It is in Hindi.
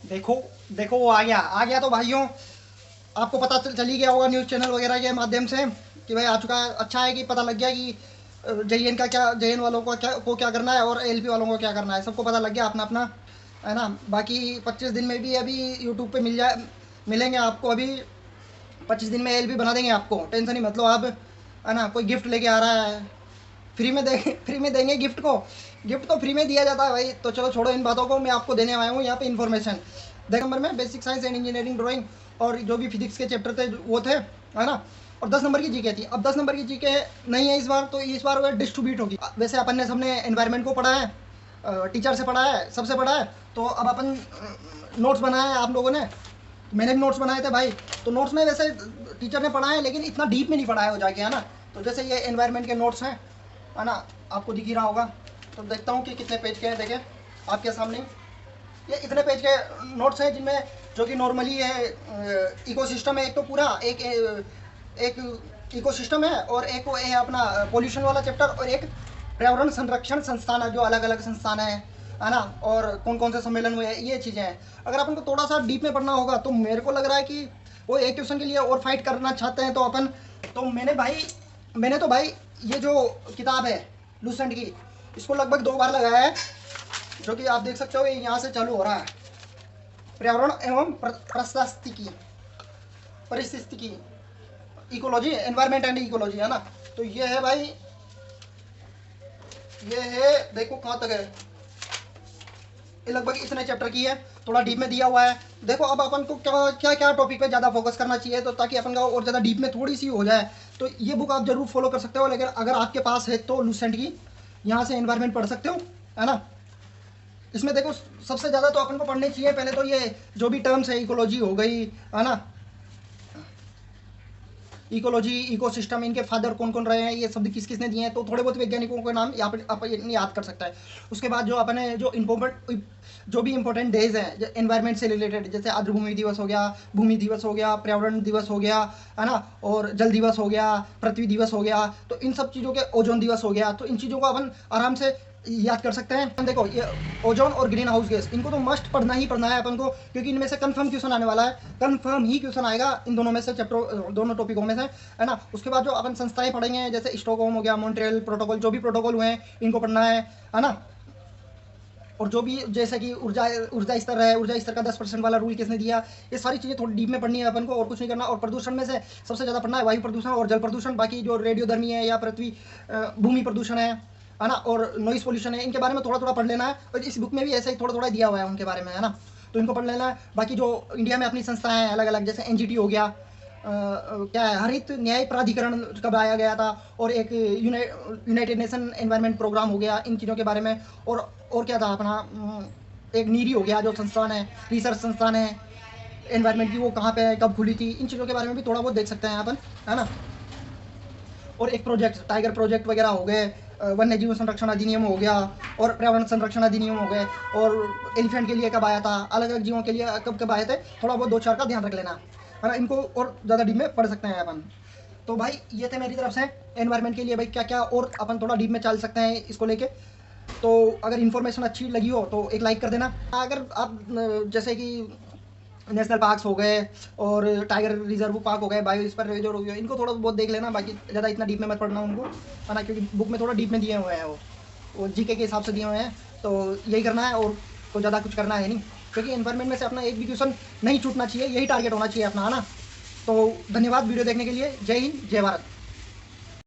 देखो देखो वो आ गया तो भाइयों आपको पता चल ही गया होगा न्यूज़ चैनल वगैरह के माध्यम से कि भाई आ चुका है। अच्छा है कि पता लग गया कि जेईएन का क्या, जेईएन वालों को क्या करना है और एलपी वालों को क्या करना है, सबको पता लग गया अपना अपना, है ना। बाकी 25 दिन में भी अभी यूट्यूब पे मिलेंगे आपको। अभी 25 दिन में एलपी बना देंगे आपको, टेंशन ही मत लो आप, है ना। कोई गिफ्ट लेके आ रहा है, फ्री में देंगे गिफ्ट को। गिफ्ट तो फ्री में दिया जाता है भाई। तो चलो छोड़ो इन बातों को, मैं आपको देने आया हूँ यहाँ पे इन्फॉर्मेशन। देख नंबर में basic science and engineering drawing और जो भी फिजिक्स के चैप्टर थे वो थे, है ना। और 10 नंबर की जीके थी। अब 10 नंबर की जीके नहीं है इस बार, तो इस बार वो डिस्ट्रीब्यूट होगी। वैसे अपन ने सबने एनवायरनमेंट को पढ़ा है, टीचर से पढ़ा है, सबसे पढ़ा है। तो अब अपन नोट्स बनाए हैं आप लोगों ने, मैंने भी नोट्स बनाए थे भाई। तो नोट्स में वैसे टीचर ने पढ़ा है लेकिन इतना डीप में नहीं पढ़ाया हो जाके, है ना। तो जैसे ये एनवायरनमेंट के नोट्स हैं, है ना, आपको दिख ही रहा होगा। तो देखता हूँ कि कितने पेज के हैं। देखें आपके सामने ये इतने पेज के नोट्स हैं, जिनमें जो कि नॉर्मली है इकोसिस्टम है एक, तो पूरा एक इकोसिस्टम है, और एक वो है अपना पोल्यूशन वाला चैप्टर, और एक पर्यावरण संरक्षण संस्थान है, जो अलग अलग संस्थान है ना। और कौन कौन से सम्मेलन हुए हैं, ये चीज़ें हैं। अगर अपन को थोड़ा सा डीप में पढ़ना होगा तो मेरे को लग रहा है कि वो एक क्वेश्चन के लिए और फाइट करना चाहते हैं तो अपन, तो मैंने तो भाई ये जो किताब है लूसेंट की, इसको लगभग 2 बार लगाया है। जो कि आप देख सकते हो ये यहाँ से चालू हो रहा है, पर्यावरण एवं परिस्थितिकी, इकोलॉजी, एनवायरमेंट एंड इकोलॉजी, है ना। तो ये है भाई, ये है, देखो कहाँ तक है, ये लगभग इतने चैप्टर की है, थोड़ा डीप में दिया हुआ है। देखो अब अपन को क्या क्या क्या टॉपिक पे ज़्यादा फोकस करना चाहिए, तो ताकि अपन का और ज़्यादा डीप में थोड़ी सी हो जाए। तो ये बुक आप जरूर फॉलो कर सकते हो, लेकिन अगर आपके पास है तो लूसेंट की यहाँ से एनवायरमेंट पढ़ सकते हो, है ना। इसमें देखो सबसे ज़्यादा तो अपन को पढ़नी चाहिए पहले तो ये जो भी टर्म्स है, इकोलॉजी हो गई, है ना, इकोलॉजी, इकोसिस्टम, इनके फादर कौन कौन रहे हैं, ये शब्द किस किसने दिए हैं, तो थोड़े बहुत वैज्ञानिकों के नाम यहाँ पर आप याद कर सकता है। उसके बाद जो अपने जो जो भी इंपॉर्टेंट डेज हैं एनवायरनमेंट से रिलेटेड, जैसे आर्द्र भूमि दिवस हो गया, भूमि दिवस हो गया, पर्यावरण दिवस हो गया, है ना, और जल दिवस हो गया, पृथ्वी दिवस हो गया, तो इन सब चीज़ों के, ओजोन दिवस हो गया, तो इन चीज़ों को अपन आराम से याद कर सकते हैं। देखो ये ओजोन और ग्रीन हाउस गैस, इनको तो मस्ट पढ़ना ही पढ़ना है अपन को, क्योंकि इनमें से कंफर्म क्वेश्चन आने वाला है, कंफर्म ही क्वेश्चन आएगा इन दोनों में से, चैप्टर दोनों टॉपिकों में से, है ना। उसके बाद जो अपन संस्थाएं पढ़ेंगे, जैसे स्टॉकहोम हो गया, मॉन्ट्रियल प्रोटोकॉल, जो भी प्रोटोकॉल हुए हैं इनको पढ़ना है ना। और जो भी जैसे कि ऊर्जा ऊर्जा स्तर है, ऊर्जा स्तर का 10% वाला रूल किसने दिया, ये सारी चीज़ें थोड़ी डीप में पढ़नी है अपन को, और कुछ नहीं करना। और प्रदूषण में से सबसे ज़्यादा पढ़ना है वायु प्रदूषण और जल प्रदूषण। बाकी जो रेडियोधर्मी है या पृथ्वी भूमि प्रदूषण है ना, और नॉइस पोल्यूशन है, इनके बारे में थोड़ा थोड़ा पढ़ लेना है। और इस बुक में भी ऐसे ही थोड़ा थोड़ा दिया हुआ है उनके बारे में, है ना, तो इनको पढ़ लेना है। बाकी जो इंडिया में अपनी संस्थाएं हैं अलग अलग, जैसे एनजीटी हो गया, क्या है, हरित न्याय प्राधिकरण कब आया गया था, और एक यूनाइटेड नेशन एनवायरनमेंट प्रोग्राम हो गया, इन चीज़ों के बारे में। और क्या था अपना, एक नीरी हो गया जो संस्थान है, रिसर्च संस्थान है एनवायरनमेंट की, वो कहाँ पे है, कब खुली थी, इन चीज़ों के बारे में भी थोड़ा बहुत देख सकते हैं अपन, है ना। और एक प्रोजेक्ट, टाइगर प्रोजेक्ट वगैरह हो गए, वन्य जीव संरक्षण अधिनियम हो गया, और पर्यावरण संरक्षण अधिनियम हो गए, और एलिफेंट के लिए कब आया था, अलग अलग जीवों के लिए कब कब आए थे, थोड़ा बहुत 2-4 का ध्यान रख लेना, है ना। इनको और ज़्यादा डीप में पढ़ सकते हैं अपन। तो भाई ये थे मेरी तरफ से एनवायरनमेंट के लिए भाई क्या क्या और अपन थोड़ा डीप में चल सकते हैं इसको लेके। तो अगर इन्फॉर्मेशन अच्छी लगी हो तो एक लाइक कर देना। अगर आप जैसे कि नेशनल पार्क्स हो गए और टाइगर रिजर्व पार्क हो गए, बायोस्फीयर रिजर्व हो गया, इनको थोड़ा बहुत देख लेना, बाकी ज़्यादा इतना डीप में मत पढ़ना उनको, है ना, क्योंकि बुक में थोड़ा डीप में दिए हुए हैं वो जीके के हिसाब से दिए हुए हैं। तो यही करना है, और तो ज़्यादा कुछ करना है नहीं, क्योंकि एनवायरनमेंट में से अपना एक भी क्वेश्चन नहीं छूटना चाहिए, यही टारगेट होना चाहिए अपना, है ना। तो धन्यवाद वीडियो देखने के लिए। जय हिंद, जय भारत।